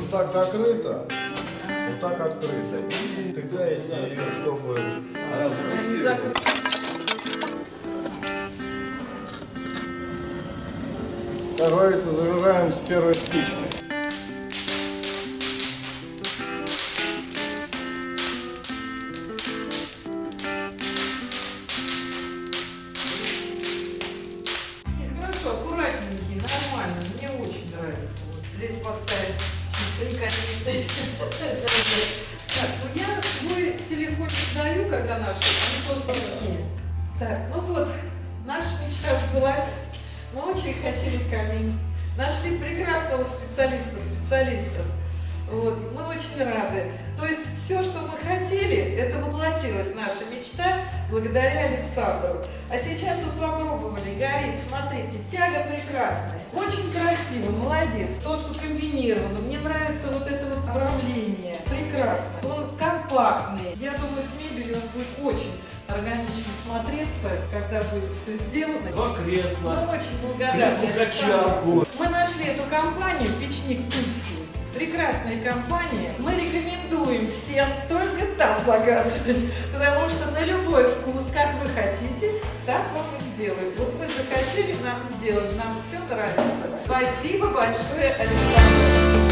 Вот так закрыто, вот так открыто. И тыкаете ее, чтобы она зафиксировалась. Как говорится, зажигаем с первой спички. Хорошо, аккуратненький, нормально, мне очень нравится. Вот здесь поставить Так, ну я свой телефончик даю, когда наши, они просто такие. Так, ну вот, наша мечта сбылась. Мы очень хотели камин. Нашли прекрасного специалистов. Вот, мы очень рады. То есть все, что мы хотели, это воплотилась наша мечта благодаря Александру. А сейчас вот попробовали, горит, смотрите, тяга прекрасная. Очень красиво, молодец. То, что комбинировано, мне нравится вот это вот оформление. Прекрасно. Он компактный. Я думаю, с мебелью он будет очень органично смотреться, когда будет все сделано. Два кресла. Мы очень благодарны Александру. Кресло-качалку. Мы нашли эту компанию «Печник Тульский». Прекрасная компания. Мы рекомендуем всем только там заказывать, потому что на любой вкус, как вы хотите, так вам и сделают. Вот вы захотели, нам сделать, нам все нравится. Спасибо большое, Александр.